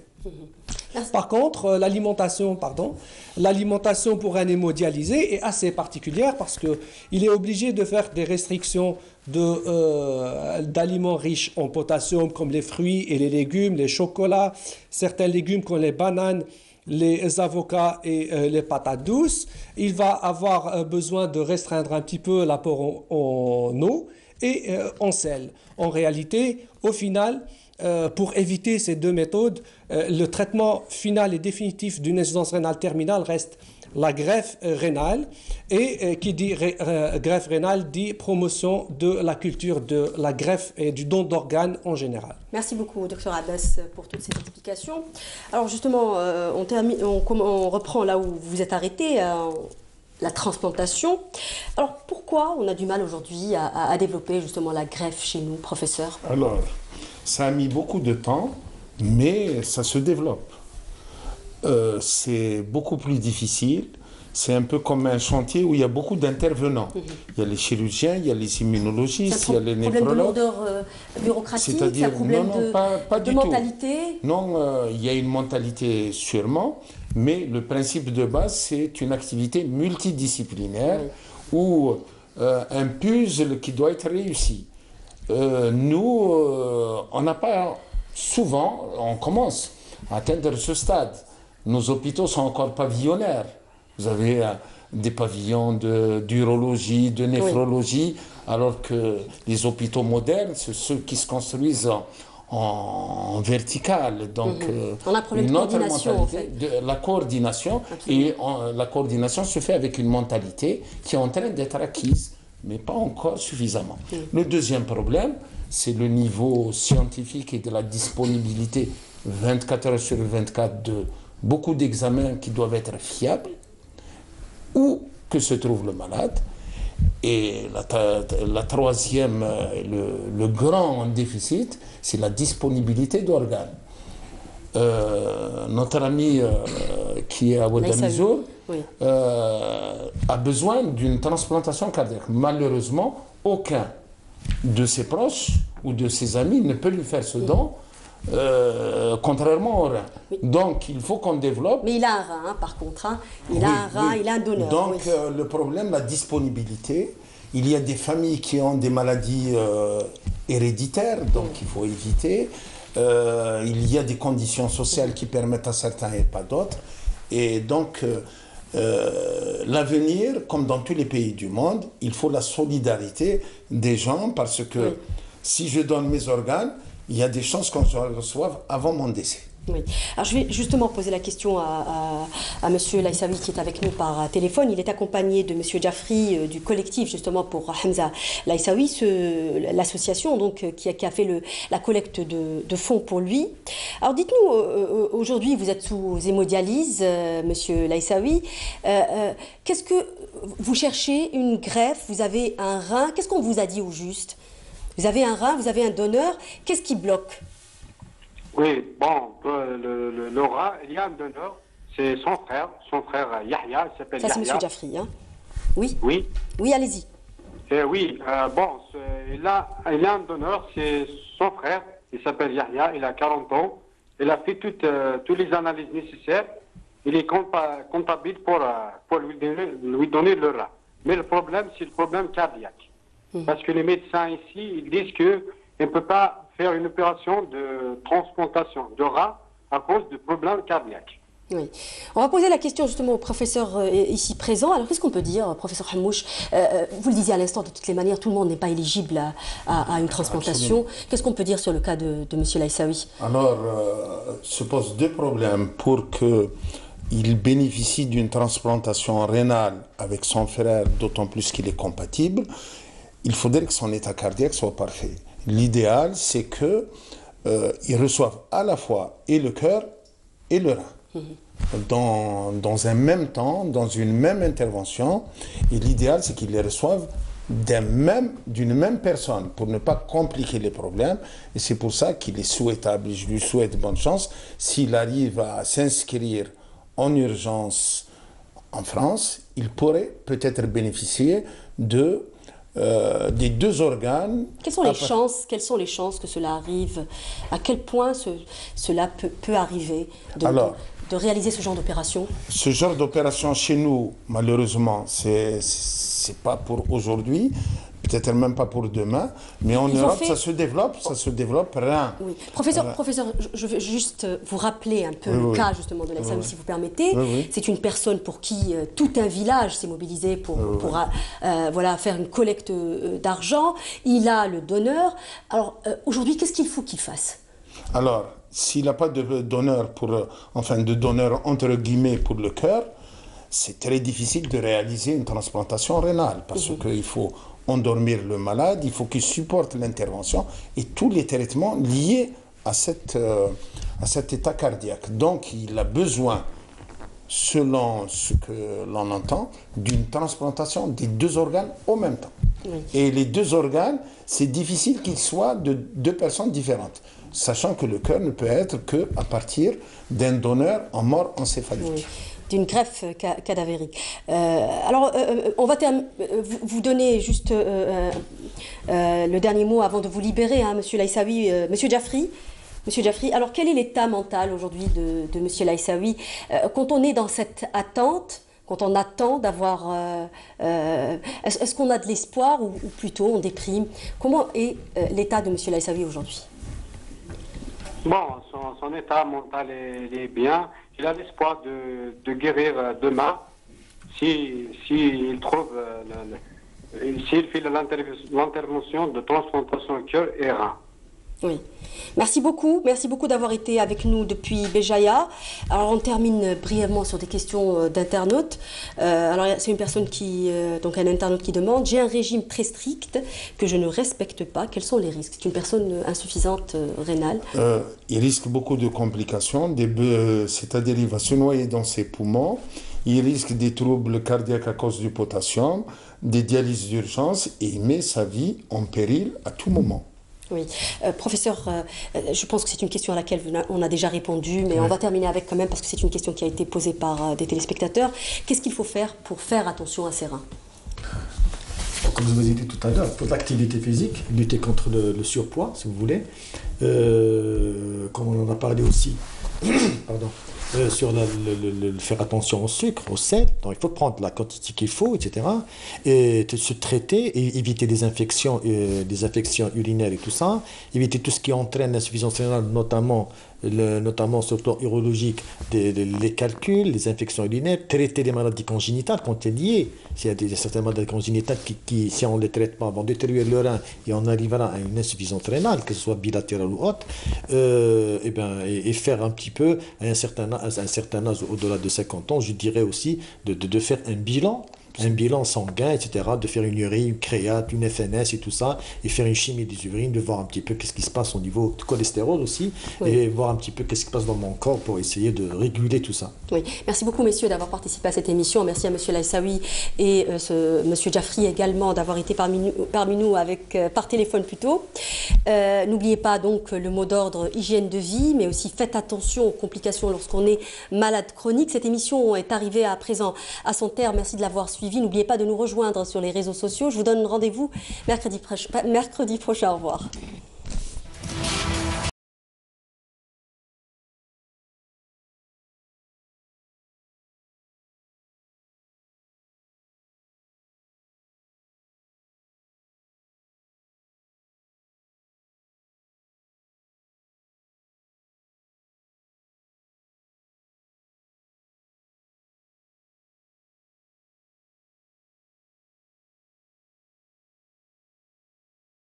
Par contre, l'alimentation pour un hémodialysé est assez particulière parce qu'il est obligé de faire des restrictions d'aliments riches en potassium comme les fruits et les légumes, les chocolats, certains légumes comme les bananes, les avocats et les patates douces. Il va avoir besoin de restreindre un petit peu l'apport en eau et en sel. En réalité, au final, pour éviter ces deux méthodes, le traitement final et définitif d'une insuffisance rénale terminale reste la greffe rénale et qui dit greffe rénale dit promotion de la culture de la greffe et du don d'organes en général. Merci beaucoup, Dr Abbas, pour toutes ces explications. Alors justement, on reprend là où vous êtes arrêté, la transplantation. Alors pourquoi on a du mal aujourd'hui à développer justement la greffe chez nous, professeur? Alors, ça a mis beaucoup de temps, mais ça se développe. C'est beaucoup plus difficile. C'est un peu comme un chantier où il y a beaucoup d'intervenants. Il y a les chirurgiens, il y a les immunologistes, il y a les néphrologues. C'est un problème de lourdeur bureaucratique, c'est un problème de mentalité? Non, il y a une mentalité sûrement, mais le principe de base, c'est une activité multidisciplinaire ou un puzzle qui doit être réussi. Nous, on n'a pas souvent, on commence à atteindre ce stade. Nos hôpitaux sont encore pavillonnaires. Vous avez des pavillons d'urologie, de néphrologie, alors que les hôpitaux modernes, c'est ceux qui se construisent en vertical. Donc, on a un problème de coordination, en fait. La coordination, et la coordination se fait avec une mentalité qui est en train d'être acquise, mais pas encore suffisamment. Le deuxième problème, c'est le niveau scientifique et de la disponibilité 24 heures sur 24 de beaucoup d'examens qui doivent être fiables. Où que se trouve le malade, Et la troisième, le grand déficit, c'est la disponibilité d'organes. Notre ami qui est à Ouadamizour a besoin d'une transplantation cardiaque. Malheureusement, aucun de ses proches ou de ses amis ne peut lui faire ce don, contrairement au rein. Donc, il faut qu'on développe... Mais il a un rein, hein, par contre. Hein. Il a un rein, il a un donneur. Donc, le problème, la disponibilité, il y a des familles qui ont des maladies héréditaires, donc il faut éviter. Il y a des conditions sociales qui permettent à certains et pas d'autres. Et donc, l'avenir, comme dans tous les pays du monde, il faut la solidarité des gens parce que si je donne mes organes, il y a des chances qu'on se reçoive avant mon décès. Oui. Alors je vais justement poser la question à M. Laïsaoui qui est avec nous par téléphone. Il est accompagné de M. Jaffri du collectif justement pour Hamza Laïsaoui, l'association donc qui a fait la collecte de fonds pour lui. Alors dites-nous, aujourd'hui vous êtes sous hémodialyse, M. Laïsaoui. Qu'est-ce que vous cherchez? Une greffe? Vous avez un rein? Qu'est-ce qu'on vous a dit au juste? Vous avez un rein, vous avez un donneur. Qu'est-ce qui bloque? Oui, bon, le rein, il y a un donneur, c'est son frère Yahya, il s'appelle Yahya. Ça, c'est M. Jaffri, hein? Oui. Oui. Oui, allez-y. Oui, bon, il a un donneur, c'est son frère, il s'appelle Yahya, il a 40 ans, il a fait toutes les analyses nécessaires, il est comptable pour lui donner le rein. Mais le problème, c'est le problème cardiaque. Parce que les médecins ici, ils disent qu'ils ne peuvent pas faire une opération de transplantation de rein à cause de problèmes cardiaques. Oui. On va poser la question justement au professeur ici présent. Alors qu'est-ce qu'on peut dire, professeur Hammouche? Vous le disiez à l'instant, de toutes les manières, tout le monde n'est pas éligible à une transplantation. Qu'est-ce qu'on peut dire sur le cas de M. Laïsaoui? Alors, se posent deux problèmes. Pour qu'il bénéficie d'une transplantation rénale avec son frère, d'autant plus qu'il est compatible, il faudrait que son état cardiaque soit parfait. L'idéal, c'est qu'ils reçoivent à la fois et le cœur et le rein. Dans un même temps, dans une même intervention. Et l'idéal, c'est qu'ils les reçoivent d'une même personne pour ne pas compliquer les problèmes. Et c'est pour ça qu'il est souhaitable, et je lui souhaite bonne chance, s'il arrive à s'inscrire en urgence en France, il pourrait peut-être bénéficier des deux organes. Quelles sont les chances que cela arrive? À quel point cela peut arriver de réaliser ce genre d'opération? Ce genre d'opération chez nous, malheureusement, c'est pas pour aujourd'hui, peut-être même pas pour demain, mais en Europe, ça se développe rien. Oui. Professeur, je veux juste vous rappeler un peu le cas justement de Laïsaoui, si vous permettez. C'est une personne pour qui tout un village s'est mobilisé pour faire une collecte d'argent. Il a le donneur. Alors aujourd'hui, qu'est-ce qu'il faut qu'il fasse? Alors, s'il n'a pas de donneur de donneur entre guillemets pour le cœur, c'est très difficile de réaliser une transplantation rénale parce qu'il faut endormir le malade, il faut qu'il supporte l'intervention et tous les traitements liés à cet état cardiaque. Donc, il a besoin, selon ce que l'on entend, d'une transplantation des deux organes au même temps. Et les deux organes, c'est difficile qu'ils soient de deux personnes différentes, sachant que le cœur ne peut être qu'à partir d'un donneur en mort encéphalique. D'une greffe cadavérique. Alors, on va vous donner juste le dernier mot avant de vous libérer, hein, Monsieur Laïsaoui, Monsieur Jaffri. Monsieur Jaffri, alors quel est l'état mental aujourd'hui de Monsieur Laïsaoui quand on est dans cette attente, quand on attend d'avoir... est-ce qu'on a de l'espoir ou plutôt on déprime? Comment est l'état de Monsieur Laïsaoui aujourd'hui? Bon, son état mental est bien. Il a l'espoir de guérir demain s'il trouve, s'il fait l'intervention de transplantation cœur et rein. Oui. Merci beaucoup d'avoir été avec nous depuis Béjaïa. Alors on termine brièvement sur des questions d'internautes. Alors c'est une personne donc un internaute qui demande: j'ai un régime très strict que je ne respecte pas. Quels sont les risques? C'est une personne insuffisante rénale. Il risque beaucoup de complications, c'est-à-dire il va se noyer dans ses poumons. il risque des troubles cardiaques à cause du potassium, des dialyses d'urgence et il met sa vie en péril à tout moment. Oui, professeur, je pense que c'est une question à laquelle on a déjà répondu, mais on va terminer avec quand même parce que c'est une question qui a été posée par des téléspectateurs. Qu'est-ce qu'il faut faire pour faire attention à ses reins? Comme je vous ai dit tout à l'heure, pour l'activité physique, lutter contre le surpoids, si vous voulez. Comme on en a parlé aussi, pardon, sur faire attention au sucre, au sel. Donc il faut prendre la quantité qu'il faut, etc. Et se traiter et éviter des infections urinaires et tout ça. Éviter tout ce qui entraîne l'insuffisance rénale, notamment sur le plan urologique, les calculs, les infections urinaires, traiter les maladies congénitales quand il y est. S'il y a certaines maladies congénitales qui, si on ne les traite pas, vont détruire le rein et on arrivera à une insuffisance rénale, que ce soit bilatérale ou autre, et faire un petit peu, à un certain âge, au-delà de 50 ans, je dirais aussi, de faire un bilan sanguin, etc., de faire une urine, une créate, une FNS et tout ça, et faire une chimie des urines, de voir un petit peu qu'est-ce qui se passe au niveau du cholestérol aussi, et voir un petit peu qu'est-ce qui se passe dans mon corps pour essayer de réguler tout ça. Oui, merci beaucoup messieurs d'avoir participé à cette émission. Merci à monsieur Laïsaoui et monsieur Jaffry également d'avoir été parmi nous par téléphone plutôt. N'oubliez pas donc le mot d'ordre hygiène de vie, mais aussi faites attention aux complications lorsqu'on est malade chronique. Cette émission est arrivée à présent à son terme. Merci de l'avoir suivi. N'oubliez pas de nous rejoindre sur les réseaux sociaux. Je vous donne rendez-vous mercredi prochain. Au revoir.